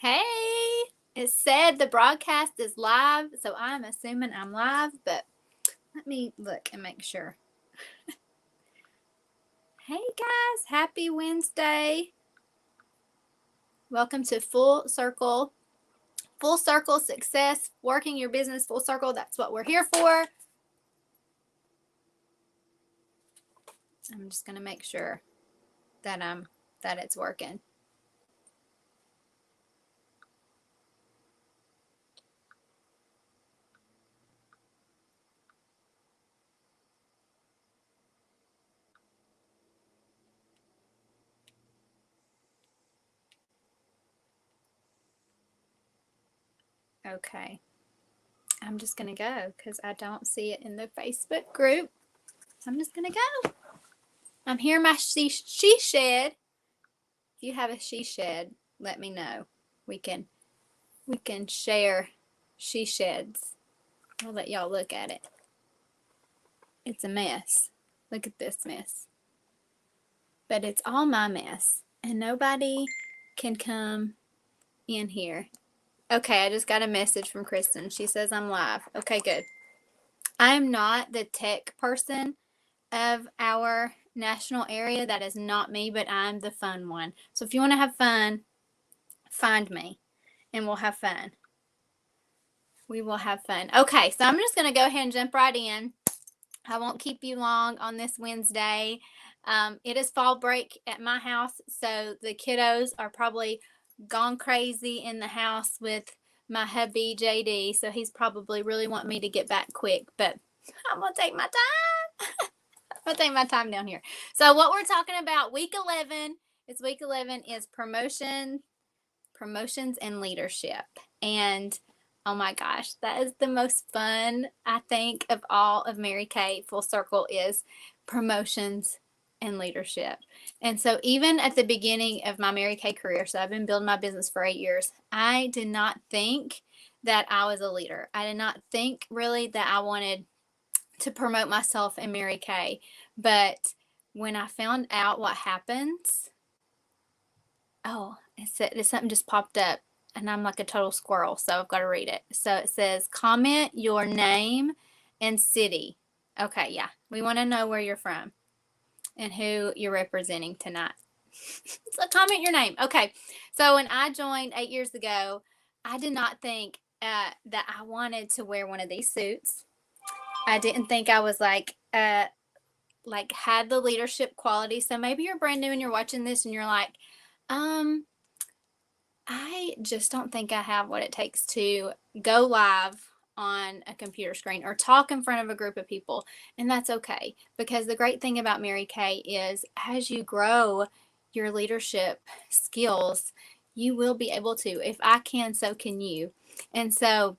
Hey, it said the broadcast is live, so I'm assuming I'm live, but let me look and make sure. Hey guys, happy Wednesday. Welcome to Full Circle Success, working your business full circle. That's what we're here for. I'm just going to make sure that it's working. Okay. I'm just going to go because I don't see it in the Facebook group. I'm just going to go. I'm here in my she shed. If you have a she shed, let me know. We can share she sheds. I'll let y'all look at it. It's a mess. Look at this mess. But it's all my mess. And nobody can come in here. Okay, I just got a message from Kristen. She says I'm live. Okay, good. I am not the tech person of our national area. That is not me, but I'm the fun one. So if you want to have fun, find me and we'll have fun. We will have fun. Okay, so I'm just going to go ahead and jump right in. I won't keep you long on this Wednesday. It is fall break at my house, so the kiddos are probably gone crazy in the house with my hubby, JD, so he's probably really wanting me to get back quick, but I'm going to take my time. I'm going to take my time down here. So what we're talking about, week 11 is promotions and leadership. And oh my gosh, that is the most fun, I think, of all of Mary Kay Full Circle is promotions and leadership. And so even at the beginning of my Mary Kay career, so I've been building my business for 8 years, I did not think that I was a leader. I did not think really that I wanted to promote myself in Mary Kay. But when I found out what happens, something just popped up and I'm like a total squirrel, so I've got to read it. So it says, comment your name and city. Okay, yeah. We want to know where you're from and who you're representing tonight. So comment your name. Okay. So when I joined 8 years ago, I did not think that I wanted to wear one of these suits. I didn't think I was like had the leadership quality. So maybe you're brand new and you're watching this and you're like, I just don't think I have what it takes to go live on a computer screen or talk in front of a group of people. And that's okay, because the great thing about Mary Kay is as you grow your leadership skills, you will be able to. If I can, so can you. And so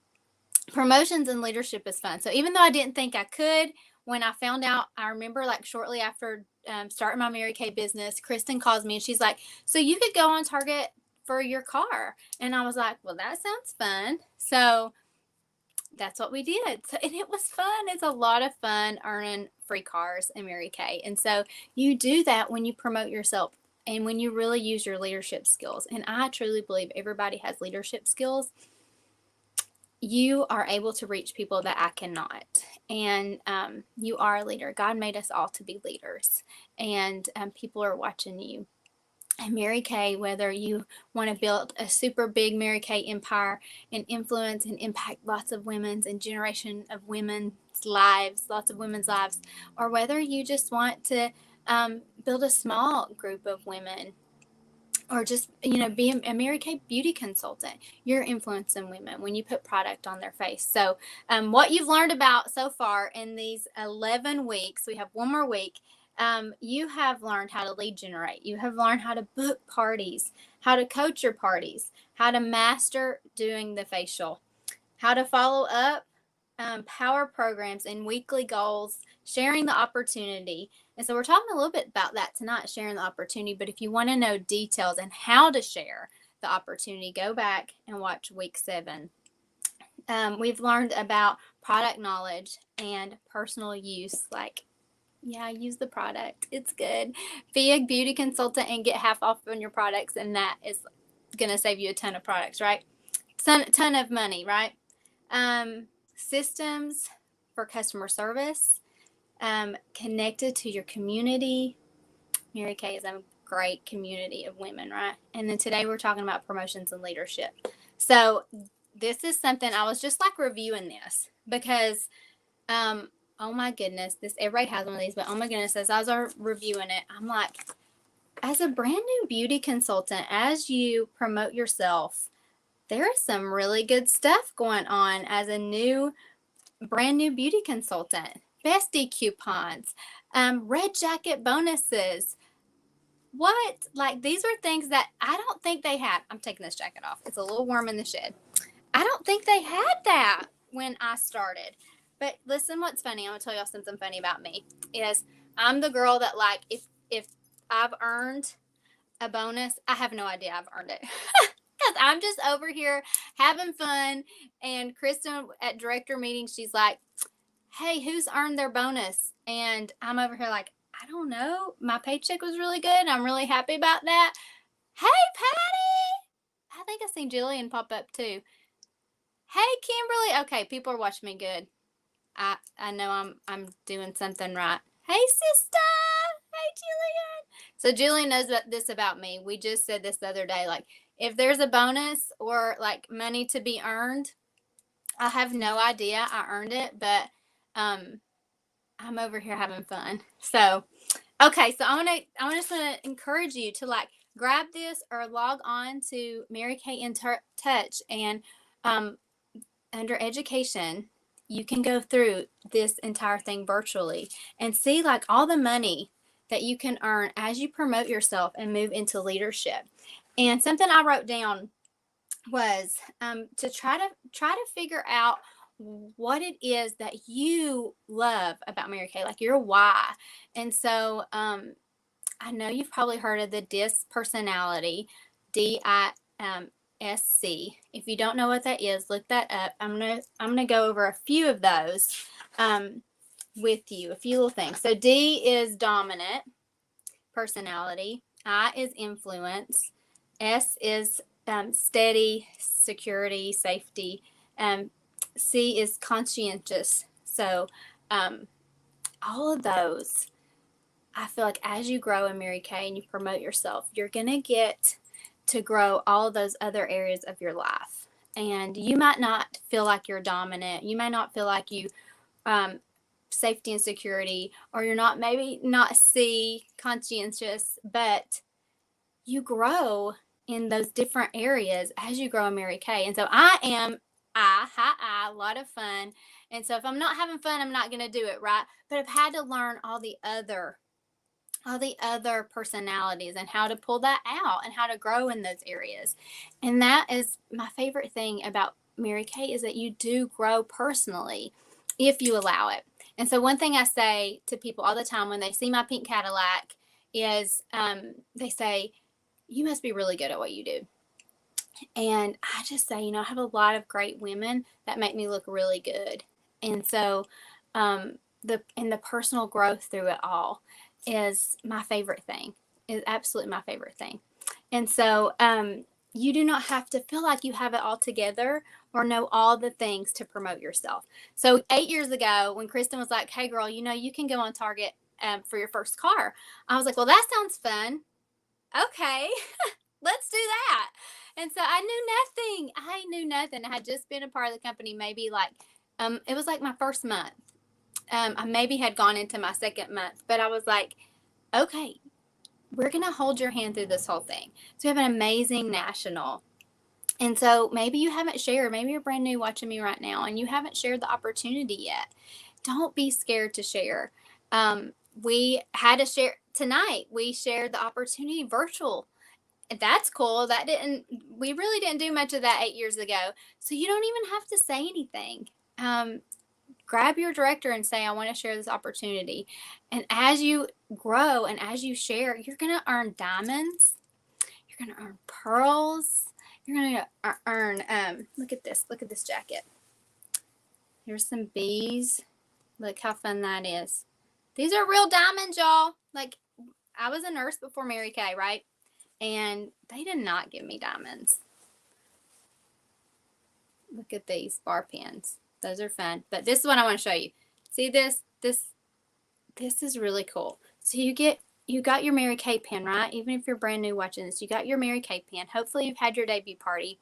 promotions and leadership is fun. So even though I didn't think I could, when I found out, I remember like shortly after starting my Mary Kay business, Kristen calls me and she's like, so you could go on Target for your car. And I was like, well, that sounds fun. So that's what we did. So, and it was fun. It's a lot of fun earning free cars in Mary Kay. And so you do that when you promote yourself and when you really use your leadership skills. And I truly believe everybody has leadership skills. You are able to reach people that I cannot. And you are a leader. God made us all to be leaders. And people are watching you. And Mary Kay, whether you want to build a super big Mary Kay empire and influence and impact lots of women's and generation of women's lives, or whether you just want to build a small group of women, or just, be a Mary Kay beauty consultant, you're influencing women when you put product on their face. So what you've learned about so far in these 11 weeks, we have one more week, you have learned how to lead generate. You have learned how to book parties, how to coach your parties, how to master doing the facial, how to follow up, power programs and weekly goals, sharing the opportunity. And so we're talking a little bit about that tonight, sharing the opportunity. But if you want to know details and how to share the opportunity, go back and watch week 7. We've learned about product knowledge and personal use, use the product. It's good. Be a beauty consultant and get half off on your products. And that is going to save you a ton of products, right? Ton of money, right? Systems for customer service, connected to your community. Mary Kay is a great community of women, right? And then today we're talking about promotions and leadership. So this is something I was just like reviewing this because, oh my goodness, this everybody has one of these, but oh my goodness, as I was reviewing it, I'm like, as a brand new beauty consultant, as you promote yourself, there is some really good stuff going on as a brand new beauty consultant. Bestie coupons, red jacket bonuses. What? Like, these are things that I don't think they had. I'm taking this jacket off. It's a little warm in the shed. I don't think they had that when I started. But listen, what's funny, I'm going to tell y'all something funny about me, is I'm the girl that, like, if I've earned a bonus, I have no idea I've earned it. Because I'm just over here having fun. And Kristen at director meetings, she's like, hey, who's earned their bonus? And I'm over here like, I don't know. My paycheck was really good. I'm really happy about that. Hey, Patty. I think I seen Jillian pop up too. Hey, Kimberly. Okay, people are watching me good. I know I'm doing something right. Hey, sister. Hey, Jillian. So Jillian knows this about me. We just said this the other day. Like, if there's a bonus or like money to be earned, I have no idea I earned it, but I'm over here having fun. So, okay, so I just want to encourage you to like grab this or log on to Mary Kay in Touch, and under education, you can go through this entire thing virtually and see like all the money that you can earn as you promote yourself and move into leadership. And something I wrote down was to try to figure out what it is that you love about Mary Kay, like your why. And so I know you've probably heard of the DISC personality, DISC. If you don't know what that is, look that up. I'm gonna go over a few of those with you, a few little things. So D is dominant personality. I is influence. S is steady, security, safety. C is conscientious. So all of those, I feel like as you grow in Mary Kay and you promote yourself, you're going to get to grow all of those other areas of your life. And you might not feel like you're dominant. You may not feel like you safety and security, or you're not maybe not C, conscientious, but you grow in those different areas as you grow in Mary Kay. And so a lot of fun. And so if I'm not having fun, I'm not going to do it, right? But I've had to learn all the other personalities and how to pull that out and how to grow in those areas. And that is my favorite thing about Mary Kay, is that you do grow personally if you allow it. And so one thing I say to people all the time when they see my pink Cadillac is they say, you must be really good at what you do. And I just say, I have a lot of great women that make me look really good. And so the personal growth through it all is my favorite thing, is absolutely my favorite thing. And so you do not have to feel like you have it all together or know all the things to promote yourself. So 8 years ago, when Kristen was like, hey girl, you can go on Target for your first car, I was like, well, that sounds fun. Okay, let's do that. And so I knew nothing. I had just been a part of the company maybe like it was like my first month. I maybe had gone into my second month, but I was like, okay, we're going to hold your hand through this whole thing. So we have an amazing national. And so maybe you haven't shared, maybe you're brand new watching me right now and you haven't shared the opportunity yet. Don't be scared to share. We had to share tonight. We shared the opportunity virtual. That's cool. We really didn't do much of that 8 years ago. So you don't even have to say anything. Grab your director and say, I want to share this opportunity. And as you grow and as you share, you're going to earn diamonds. You're going to earn pearls. You're going to earn, look at this jacket. Here's some bees. Look how fun that is. These are real diamonds, y'all. Like, I was a nurse before Mary Kay, right? and they did not give me diamonds. Look at these bar pins. Those are fun. But this is what I want to show you. See this? This is really cool. So you got your Mary Kay pin, right? Even if you're brand new watching this, you got your Mary Kay pin. Hopefully you've had your debut party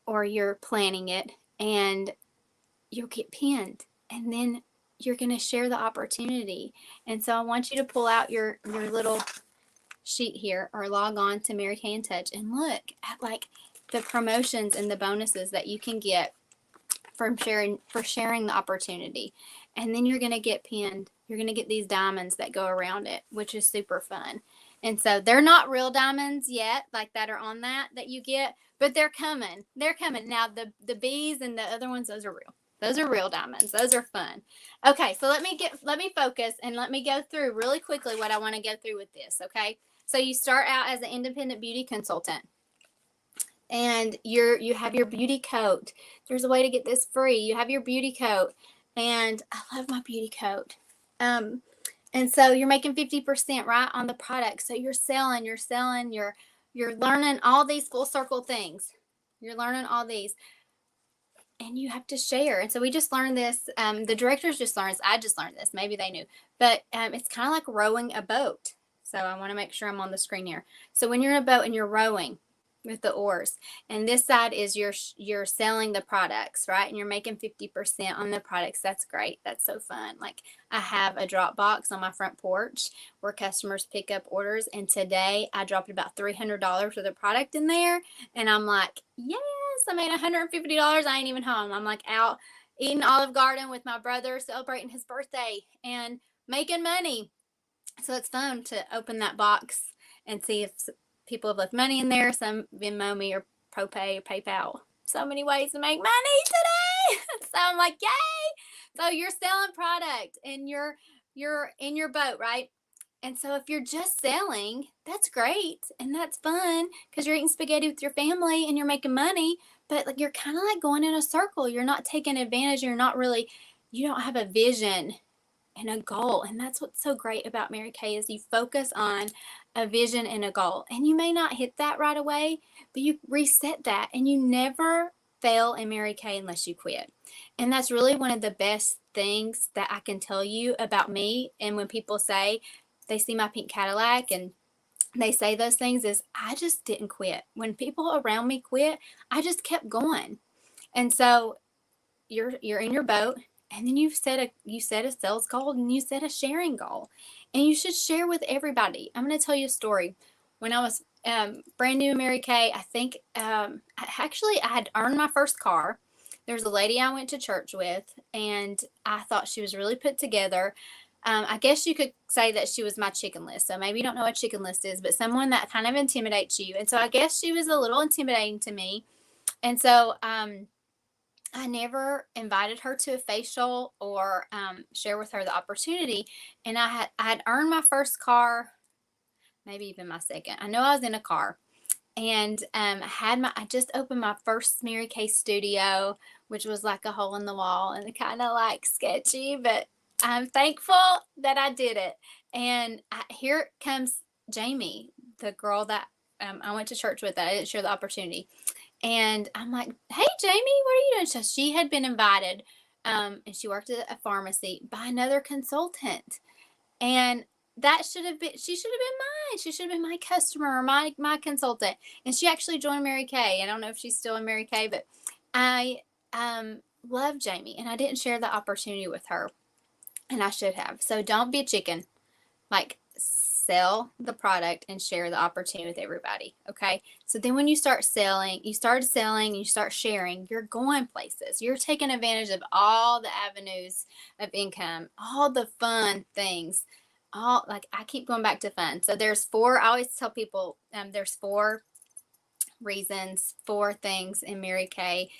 or you're planning it, and you'll get pinned. And then you're going to share the opportunity. And so I want you to pull out your little sheet here or log on to Mary Kay in Touch and look at like the promotions and the bonuses that you can get for sharing the opportunity. And then you're going to get pinned. You're going to get these diamonds that go around it, which is super fun. And so they're not real diamonds yet, like that are on that you get, but they're coming. They're coming. Now the bees and the other ones, those are real. Those are real diamonds. Those are fun. Okay, so let me focus and let me go through really quickly what I want to go through with this, okay? So you start out as an independent beauty consultant. And you have your beauty coat. There's a way to get this free. You have your beauty coat, and I love my beauty coat. And so you're making 50% right on the product. So you're learning all these full circle things. You're learning all these, and you have to share. And so we just learned this. The directors just learned this. I just learned this. Maybe they knew, but it's kind of like rowing a boat. So I want to make sure I'm on the screen here. So when you're in a boat and you're rowing with the oars, and this side is you're selling the products, right? And you're making 50% on the products. That's great. That's so fun. Like I have a drop box on my front porch where customers pick up orders, and today I dropped about $300 for the product in there, and I'm like, yes, I made $150. I ain't even home. I'm like out eating Olive Garden with my brother, celebrating his birthday and making money. So it's fun to open that box and see if people have left money in there. Some Venmo me or ProPay or PayPal. So many ways to make money today. So I'm like, yay! So you're selling product and you're in your boat, right? And so if you're just selling, that's great and that's fun because you're eating spaghetti with your family and you're making money. But like you're kind of like going in a circle. You're not taking advantage. You don't have a vision and a goal. And that's what's so great about Mary Kay is you focus on a vision and a goal. And you may not hit that right away, but you reset that, and you never fail in Mary Kay unless you quit. And that's really one of the best things that I can tell you about me. And when people say they see my pink Cadillac and they say those things, is I just didn't quit. When people around me quit, I just kept going. And so you're in your boat, and then you set a sales goal, and you set a sharing goal, and you should share with everybody. I'm going to tell you a story. When I was brand new Mary Kay, I think I had earned my first car. There's a lady I went to church with, and I thought she was really put together. I guess you could say that she was my chicken list. So maybe you don't know what chicken list is, but someone that kind of intimidates you. And so I guess she was a little intimidating to me. And so I never invited her to a facial or share with her the opportunity. And I had earned my first car, maybe even my second. I know I was in a car, and I just opened my first Mary Kay studio, which was like a hole in the wall and kind of like sketchy, but I'm thankful that I did it. And here comes Jamie, the girl that I went to church with that I didn't share the opportunity. And I'm like, hey, Jamie, what are you doing? So she had been invited, and she worked at a pharmacy by another consultant. And she should have been mine. She should have been my customer or my consultant. And she actually joined Mary Kay. I don't know if she's still in Mary Kay, but I love Jamie, and I didn't share the opportunity with her, and I should have. So don't be a chicken. Like, sell the product and share the opportunity with everybody. Okay. So then when you start selling, you start sharing, you're going places. You're taking advantage of all the avenues of income, all the fun things. I keep going back to fun. So I always tell people there's 4 reasons, 4 things in Mary Kay,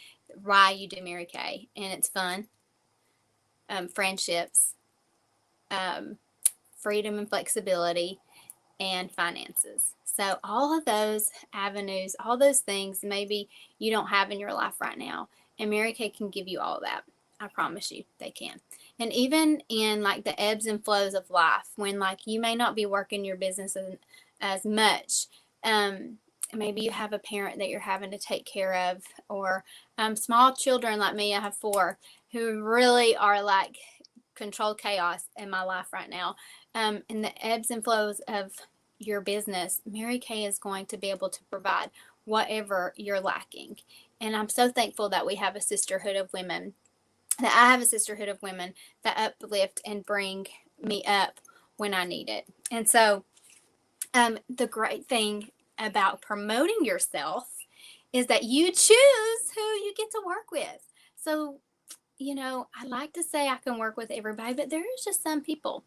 why you do Mary Kay. And it's fun, friendships, freedom and flexibility, and finances. So all of those avenues, all those things maybe you don't have in your life right now, and Mary Kay can give you all of that. I promise you they can. And even in like the ebbs and flows of life, when like you may not be working your business as much. Maybe you have a parent that you're having to take care of, or small children like me. I have 4 who really are like controlled chaos in my life right now. And the ebbs and flows of your business, Mary Kay is going to be able to provide whatever you're lacking. And I'm so thankful that we have a sisterhood of women, that I have a sisterhood of women that uplift and bring me up when I need it. And so the great thing about promoting yourself is that you choose who you get to work with. So, I like to say I can work with everybody, but there is just some people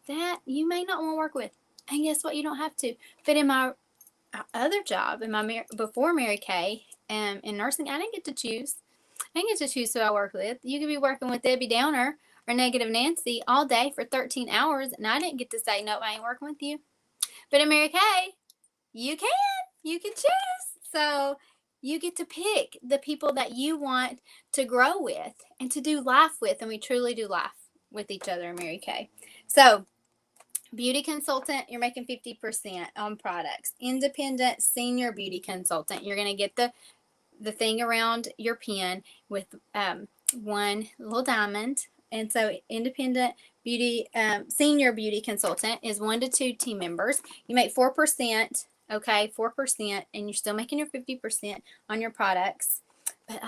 that you may not want to work with. And guess what? You don't have to. But in my other job, before Mary Kay, in nursing, I didn't get to choose. I didn't get to choose who I work with. You could be working with Debbie Downer or Negative Nancy all day for 13 hours, and I didn't get to say, nope, I ain't working with you. But in Mary Kay, you can. You can choose. So you get to pick the people that you want to grow with and to do life with. And we truly do life with each other in Mary Kay. So beauty consultant, you're making 50% on products. Independent senior beauty consultant, you're going to get the thing around your pin with one little diamond. And so independent beauty, senior beauty consultant is 1 to 2 team members. You make 4%, okay, 4%, and you're still making your 50% on your products. But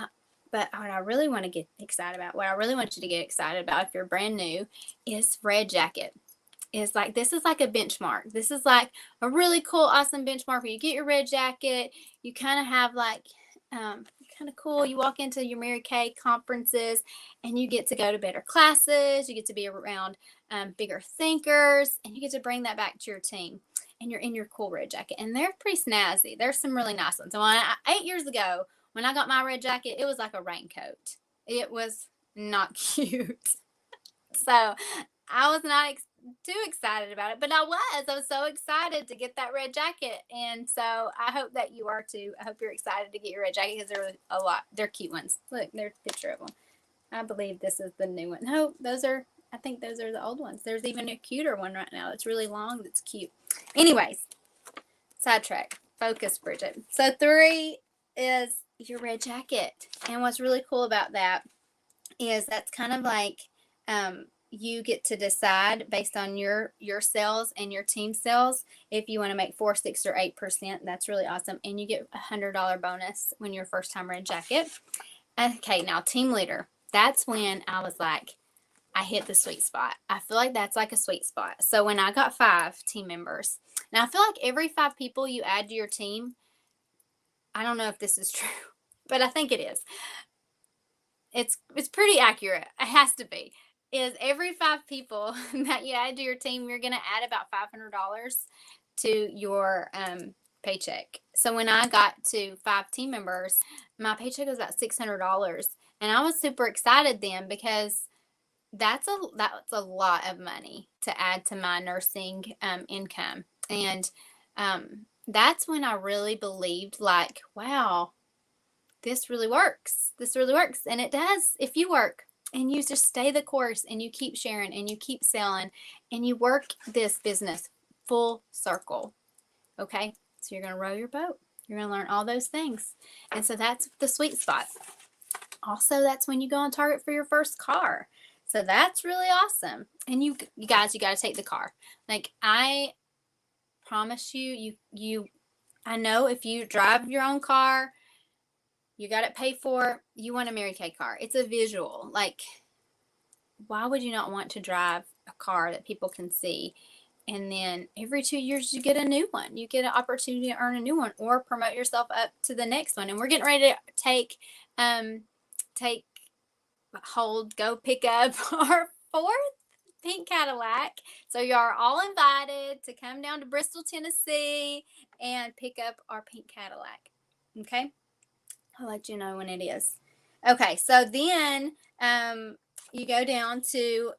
what I really want to get excited about, what I really want you to get excited about if you're brand new, is Red Jacket. This is like a benchmark. This is like a really cool, awesome benchmark where you get your Red Jacket. You kind of have like kind of cool. You walk into your Mary Kay conferences and you get to go to better classes. You get to be around bigger thinkers, and you get to bring that back to your team. And you're in your cool Red Jacket, and they're pretty snazzy. There's some really nice ones. So 8 years ago, when I got my Red Jacket, it was like a raincoat. It was not cute. So I was not too excited about it, but I was so excited to get that Red Jacket. And so I hope that you are too. I hope you're excited to get your Red Jacket, because they're a lot. They're cute ones. Look, there's a picture of them. I believe this is the new one. No, I think those are the old ones. There's even a cuter one right now. It's really long. That's cute. Anyways, sidetrack. Focus, Bridget. So 3 is your Red Jacket. And what's really cool about that is that's kind of like you get to decide based on your sales and your team sales if you want to make 4, 6, or 8%. That's really awesome. And you get $100 bonus when you're first time Red Jacket. Okay, now team leader. That's when I was like, I hit the sweet spot. I feel like that's like a sweet spot. So when I got 5 team members, now I feel like every 5 people you add to your team, I don't know if this is true, but I think it is. It's pretty accurate. It has to be. Is every 5 people that you add to your team, you're going to add about $500 to your paycheck. So when I got to 5 team members, my paycheck was about $600, and I was super excited then, because that's a lot of money to add to my nursing income. And that's when I really believed, like, wow, this really works. This really works. And it does if you work and you just stay the course and you keep sharing and you keep selling and you work this business full circle. Okay? So you're going to row your boat. You're going to learn all those things. And so that's the sweet spot. Also, that's when you go on target for your first car. So that's really awesome. And you guys, you got to take the car. Like, I promise you, I know if you drive your own car, you got it paid for, you want a Mary Kay car. It's a visual. Like, why would you not want to drive a car that people can see? And then every 2 years, you get a new one. You get an opportunity to earn a new one or promote yourself up to the next one. And we're getting ready to go pick up our 4th pink Cadillac. So you are all invited to come down to Bristol, Tennessee and pick up our pink Cadillac. Okay? I'll let you know when it is. Okay, so then you go down to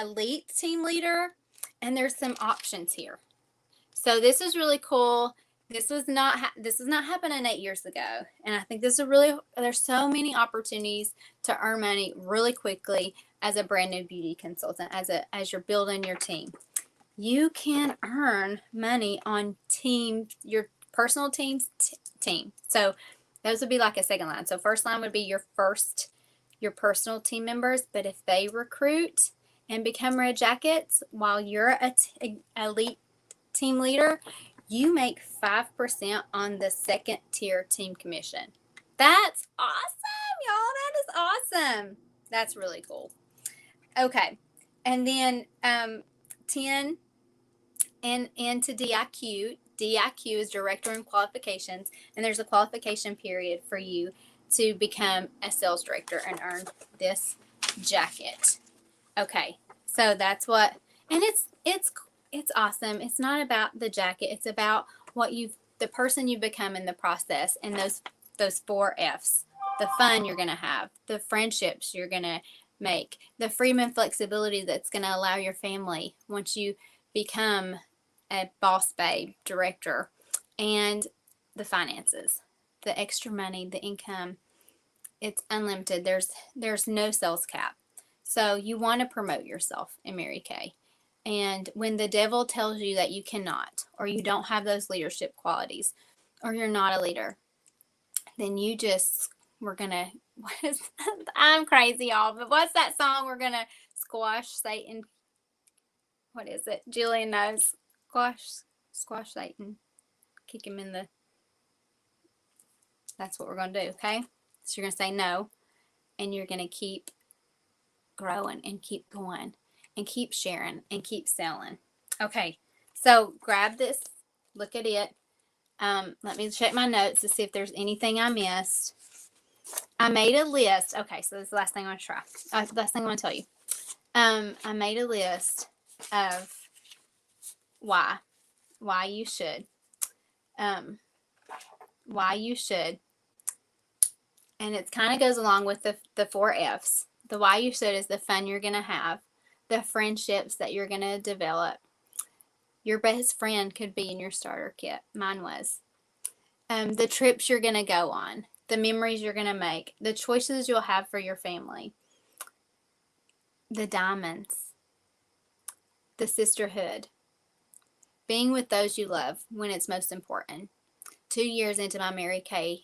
Elite Team Leader, and there's some options here. So this is really cool. This was not happening 8 years ago, and I think there's so many opportunities to earn money really quickly as a brand new beauty consultant, as you're building your team. you can earn money on your personal team's team. So those would be like a second line. So first line would be your personal team members, but if they recruit and become Red Jackets while you're a elite team leader, you make 5% on the second tier team commission. That's awesome, y'all. That is awesome. That's really cool. Okay. And then 10 and into DIQ. DIQ is Director in Qualifications, and there's a qualification period for you to become a sales director and earn this jacket. Okay, so that's what, and it's awesome. It's not about the jacket. It's about the person you become in the process, and those 4 F's. The fun you're gonna have, the friendships you're gonna make, the freedom and flexibility that's gonna allow your family once you become a boss babe director, and the finances, the extra money, the income. It's unlimited. There's no sales cap. So you want to promote yourself in Mary Kay. And when the devil tells you that you cannot, or you don't have those leadership qualities, or you're not a leader, then I'm crazy, y'all, but what's that song? We're going to squash Satan. What is it? Jillian knows. Squash Satan. Kick him in the. That's what we're going to do, okay? So you're going to say no, and you're going to keep growing and keep going and keep sharing and keep selling. Okay, so grab this, look at it. Let me check my notes to see if there's anything I missed. I made a list. Okay, so this is the last thing I'm going to try. The last thing I'm going to tell you. I made a list of why you should. Why you should. And it kind of goes along with the 4 F's. The why you should is the fun you're going to have, the friendships that you're going to develop. Your best friend could be in your starter kit. Mine was. The trips you're going to go on, the memories you're going to make, the choices you'll have for your family, the diamonds, the sisterhood, being with those you love when it's most important. 2 years into my Mary Kay,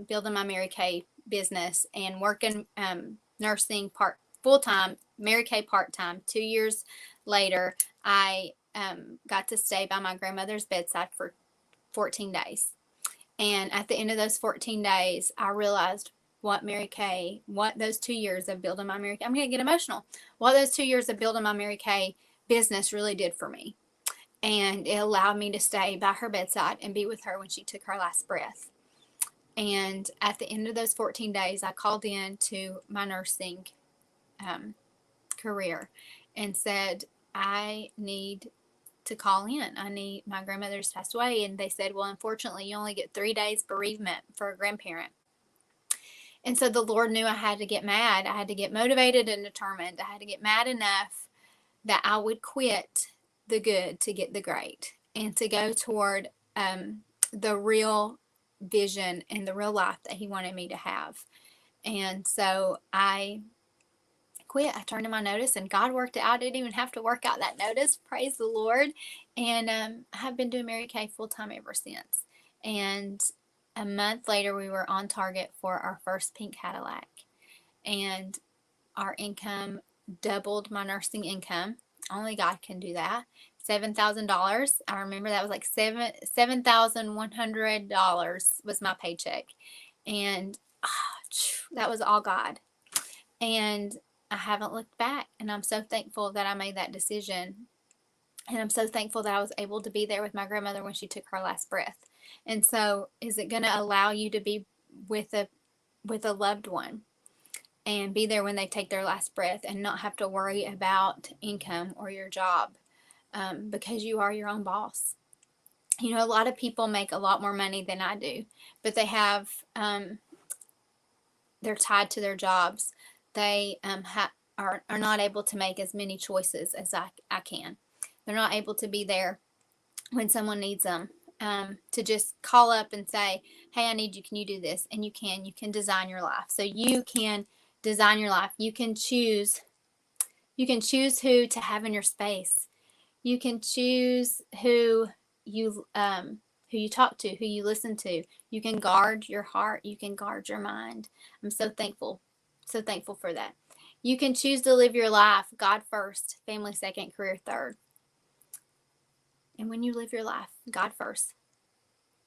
building my Mary Kay business and working nursing full-time, Mary Kay part-time. 2 years later, I got to stay by my grandmother's bedside for 14 days. And at the end of those 14 days, I realized what those 2 years of building my Mary Kay, I'm going to get emotional, what those 2 years of building my Mary Kay business really did for me. And it allowed me to stay by her bedside and be with her when she took her last breath. And at the end of those 14 days, I called in to my nursing career and said, I need to call in. My grandmother's passed away. And they said, well, unfortunately, you only get 3 days bereavement for a grandparent. And so the Lord knew I had to get mad. I had to get motivated and determined. I had to get mad enough that I would quit the good to get the great and to go toward the real vision and the real life that He wanted me to have. And so I quit. I turned in my notice, and God worked it out. I didn't even have to work out that notice. Praise the Lord. And I have been doing Mary Kay full time ever since. And a month later, we were on target for our first pink Cadillac, and our income doubled my nursing income. Only God can do that. $7,000. I remember that was like $7,100 was my paycheck. And that was all God. And I haven't looked back. And I'm so thankful that I made that decision. And I'm so thankful that I was able to be there with my grandmother when she took her last breath. And so, is it going to allow you to be with a loved one and be there when they take their last breath and not have to worry about income or your job, because you are your own boss? You know, a lot of people make a lot more money than I do, but they have they're tied to their jobs. They are not able to make as many choices as I can. They're not able to be there when someone needs them, to just call up and say, hey, I need you. Can you do this? And you can design your life. So you can design your life. You can choose who to have in your space. You can choose who you talk to, who you listen to. You can guard your heart. You can guard your mind. I'm so thankful for that. You can choose to live your life God first, family second, career third. And when you live your life God first,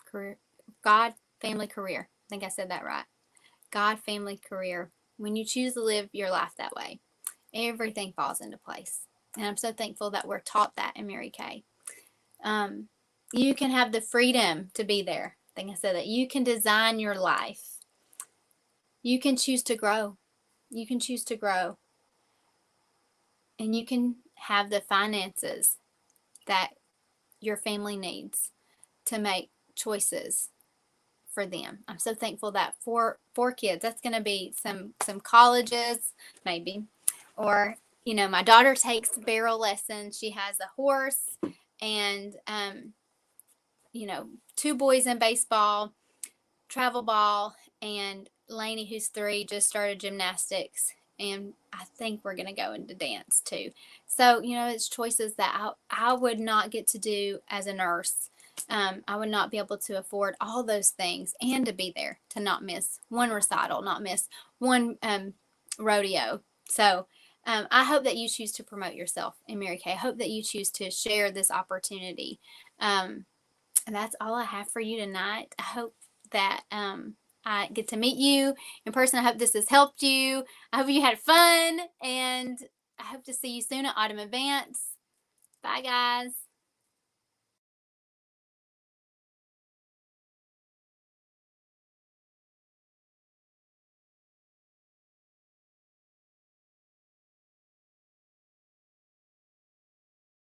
career, God, family, career. I think I said that right. God, family, career. When you choose to live your life that way, everything falls into place. And I'm so thankful that we're taught that in Mary Kay. You can have the freedom to be there. I think I said that. You can design your life. You can choose to grow. You can choose to grow. And you can have the finances that your family needs to make choices for them. I'm so thankful that for kids, that's going to be some colleges, maybe, or my daughter takes barrel lessons. She has a horse, and 2 boys in baseball, travel ball, and Lainey, who's 3, just started gymnastics, and I think we're going to go into dance too. So it's choices that I would not get to do as a nurse. I would not be able to afford all those things, and to be there, to not miss one recital, not miss one rodeo. So I hope that you choose to promote yourself in Mary Kay. I hope that you choose to share this opportunity. And that's all I have for you tonight. I hope that I get to meet you in person. I hope this has helped you. I hope you had fun, and I hope to see you soon at Autumn Advance. Bye, guys.